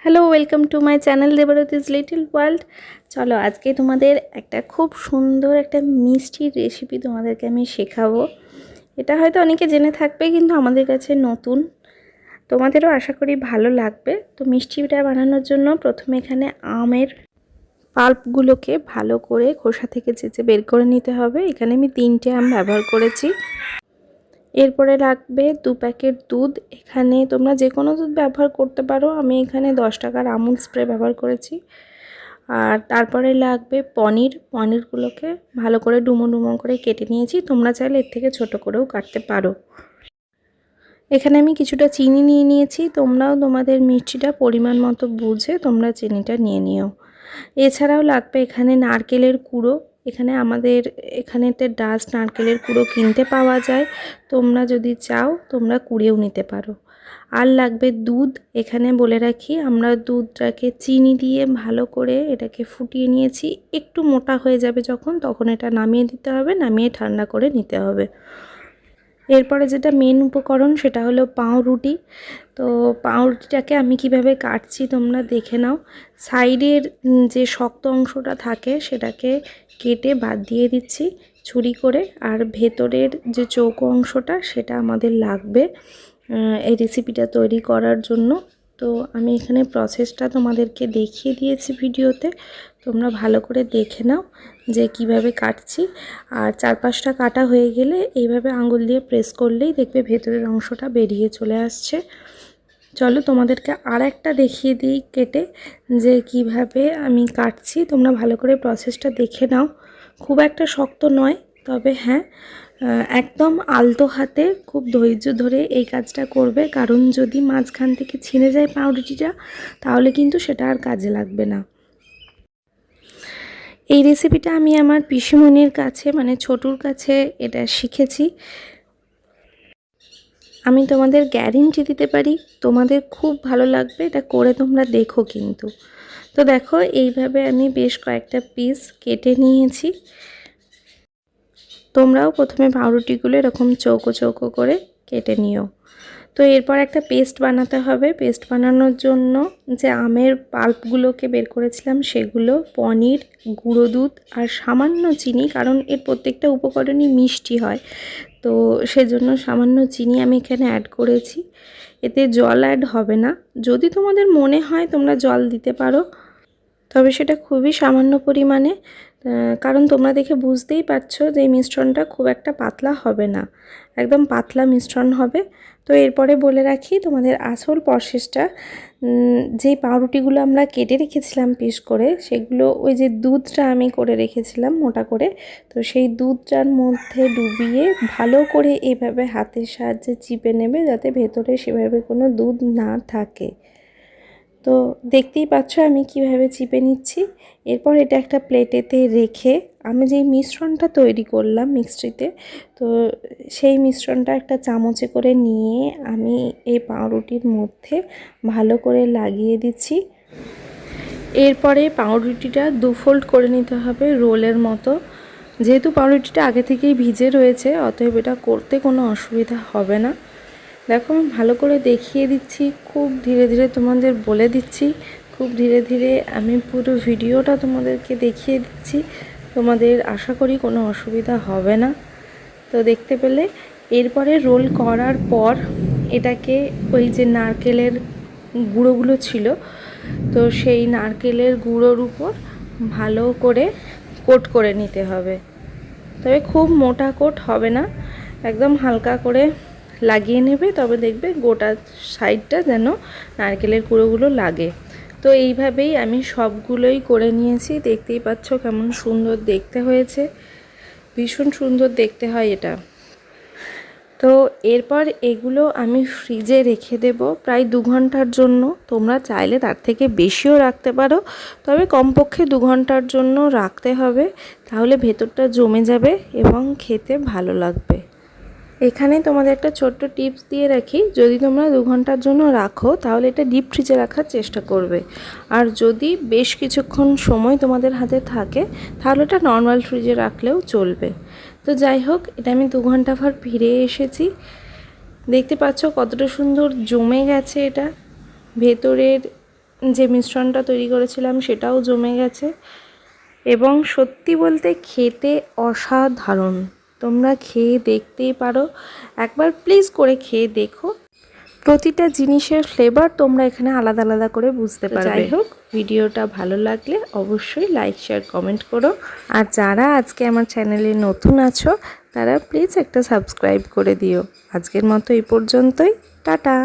Hello, welcome to my channel Debrati's little world. চলো আজকে তোমাদের একটা খুব সুন্দর একটা মিষ্টির রেসিপি তোমাদেরকে আমি শেখাবো। এটা হয়তো অনেকে জেনে থাকবে, কিন্তু আমাদের কাছে নতুন, তোমাদেরও আশা করি ভালো লাগবে। তো মিষ্টিটা বানানোর জন্য প্রথমে এখানে আমের পাল্পগুলোকে ভালো করে খোসা থেকে চেঁচে বের করে নিতে হবে। এখানে আমি 3টে আম ব্যবহার করেছি। এরপরে লাগবে 2 প্যাকেট দুধ। এখানে তোমরা যে কোনো দুধ ব্যবহার করতে পারো, আমি এখানে 10 টাকার আমুল স্প্রে ব্যবহার করেছি। আর তারপরে লাগবে পনিরগুলোকে ভালো করে ডুমো ডুমো করে কেটে নিয়েছি। তোমরা চাইলে এর থেকে ছোট করেও কাটতে পারো। এখানে আমি কিছুটা চিনি নিয়ে নিয়েছি। তোমরাও তোমাদের মিষ্টিটা পরিমাণ মতো বুঝে তোমরা চিনিটা নিয়ে নিও। এছাড়াও লাগবে এখানে নারকেলের কুড়ো। এখানে আমাদের এখানেতে ডাস্ট নারকেলের কুড়ো কিনতে পাওয়া যায়, তোমরা যদি চাও তোমরা কুড়িয়েও নিতে পারো। আর লাগবে দুধ। এখানে বলে রাখি, আমরা দুধটাকে চিনি দিয়ে ভালো করে এটাকে ফুটিয়ে নিয়েছি। একটু মোটা হয়ে যাবে তখন এটা নামিয়ে দিতে হবে, নামিয়ে ঠান্ডা করে নিতে হবে। এরপরে যেটা মেন উপকরণ সেটা হলো পাউরুটি। তো পাউরুটিটাকে আমি কিভাবে কাটছি তোমরা দেখে নাও। সাইডের যে শক্ত অংশটা থাকে সেটাকে কেটে বাদ দিয়ে দিচ্ছি ছুরি করে। আর ভেতরের যে চৌকো অংশটা সেটা আমাদের লাগবে এই রেসিপিটা তৈরি করার জন্য। তো আমি এখানে প্রসেসটা তোমাদেরকে দেখিয়ে দিয়েছি ভিডিওতে, তোমরা ভালো করে দেখে নাও যে কিভাবে কাটছি। আর 4-5টা কাটা হয়ে গেলে এইভাবে আঙুল দিয়ে প্রেস করলেই দেখবে ভেতরের অংশটা বেরিয়ে চলে আসছে। চলো তোমাদেরকে আর একটা দেখিয়ে দিই কেটে যে কিভাবে আমি কাটছি। তোমরা ভালো করে প্রসেসটা দেখে নাও। খুব একটা শক্ত নয়, তবে হ্যাঁ, একদম আলতো হাতে খুব ধৈর্য ধরে এই কাজটা করবে, কারণ যদি মাঝখান থেকে ছিঁড়ে যায় পাউরুটিটা তাহলে কিন্তু সেটা আর কাজে লাগবে না। এই রেসিপিটা আমি আমার পিসিমণির কাছে, মানে ছোটুর কাছে এটা শিখেছি। আমি তোমাদের গ্যারেন্টি দিতে পারি তোমাদের খুব ভালো লাগবে, এটা করে তোমরা দেখো কিন্তু। তো দেখো এইভাবে আমি বেশ কয়েকটা পিস কেটে নিয়েছি। তোমরাও প্রথমে পাউরুটিগুলো এরকম চৌকো চৌকো করে কেটে নিও। তো এরপর একটা পেস্ট বানাতে হবে। পেস্ট বানানোর জন্য যে আমের পাল্পগুলোকে বের করেছিলাম সেগুলো, পনির, গুঁড়ো দুধ আর সামান্য চিনি, কারণ এর প্রত্যেকটা উপকরণই মিষ্টি হয়, তো সেজন্য সামান্য চিনি আমি এখানে অ্যাড করেছি। এতে জল অ্যাড হবে না। যদি তোমাদের মনে হয় তোমরা জল দিতে পারো, তবে সেটা খুবই সামান্য পরিমাণে, কারণ তোমরা দেখে বুঝতেই পারছো যে এই মিশ্রণটা খুব একটা পাতলা হবে না, একদম পাতলা মিশ্রণ হবে। তো এরপরে বলে রাখি তোমাদের আসল প্রসেসটা, যেই পাউরুটিগুলো আমরা কেটে রেখেছিলাম পিস করে, সেগুলো ওই যে দুধটা আমি করে রেখেছিলাম মোটা করে, তো সেই দুধটার মধ্যে ডুবিয়ে ভালো করে এইভাবে হাতের সাহায্যে চিপে নেবে, যাতে ভেতরে সেভাবে কোনো দুধ না থাকে। তো দেখতেই পাচ্ছ আমি কিভাবে চিপে নিচ্ছি। এরপর এটা একটা প্লেটেতে রেখে আমি যেই মিশ্রণটা তৈরি করলাম মিক্সিতে, তো সেই মিশ্রণটা একটা চামচে করে নিয়ে আমি এই পাউরুটির মধ্যে ভালো করে লাগিয়ে দিচ্ছি। এরপরে পাউরুটিটা 2 ফোল্ড করে নিতে হবে রোলের মতো। যেহেতু পাউরুটিটা আগে থেকেই ভিজে রয়েছে, অতএব এটা করতে কোনো অসুবিধা হবে না। দেখো আমি ভালো করে দেখিয়ে দিচ্ছি, খুব ধীরে ধীরে তোমাদের বলে দিচ্ছি, খুব ধীরে ধীরে আমি পুরো ভিডিওটা তোমাদেরকে দেখিয়ে দিচ্ছি। তোমাদের আশা করি কোনো অসুবিধা হবে না। তো দেখতে পেলে এরপরে রোল করার পর এটাকে ওই যে নারকেলের গুঁড়োগুলো ছিল, তো সেই নারকেলের গুঁড়োর উপর ভালো করে কোট করে নিতে হবে। তবে খুব মোটা কোট হবে না, একদম হালকা করে লাগিয়ে নেবে, তবে দেখবে গোটা সাইডটা যেন নারকেলের কুড়োগুলো লাগে। তো এইভাবেই আমি সবগুলোই করে নিয়েছি। দেখতেই পাচ্ছ কেমন সুন্দর দেখতে হয়েছে, ভীষণ সুন্দর দেখতে হয় এটা। তো এরপর এগুলো আমি ফ্রিজে রেখে দেব প্রায় 2 ঘন্টার জন্য। তোমরা চাইলে তার থেকে বেশিও রাখতে পারো, তবে কমপক্ষে 2 ঘন্টার জন্য রাখতে হবে, তাহলে ভেতরটা জমে যাবে এবং খেতে ভালো লাগবে। এখানে তোমাদের একটা ছোট্ট টিপস দিয়ে রাখি, যদি তোমরা 2 ঘন্টার জন্য রাখো তাহলে এটা ডিপ ফ্রিজে রাখার চেষ্টা করবে। আর যদি বেশ কিছুক্ষণ সময় তোমাদের হাতে থাকে তাহলে এটা নর্মাল ফ্রিজে রাখলেও চলবে। তো যাই হোক, এটা আমি 2 ঘন্টা পর ফিরে এসেছি। দেখতে পাচ্ছ কতটা সুন্দর জমে গেছে এটা। ভেতরের যে মিশ্রণটা তৈরি করেছিলাম সেটাও জমে গেছে এবং সত্যি বলতে খেতে অসাধারণ। তোমরা খেয়ে দেখতেই পারো, একবার প্লিজ করে খেয়ে দেখো। প্রতিটা জিনিসের ফ্লেভার তোমরা এখানে আলাদা আলাদা করে বুঝতে পারবে। যাই হোক, ভিডিওটা ভালো লাগলে অবশ্যই লাইক শেয়ার কমেন্ট করো। আর যারা আজকে আমার চ্যানেলে নতুন আছো তারা প্লিজ একটা সাবস্ক্রাইব করে দিও। আজকের মতো এই পর্যন্তই, টাটা।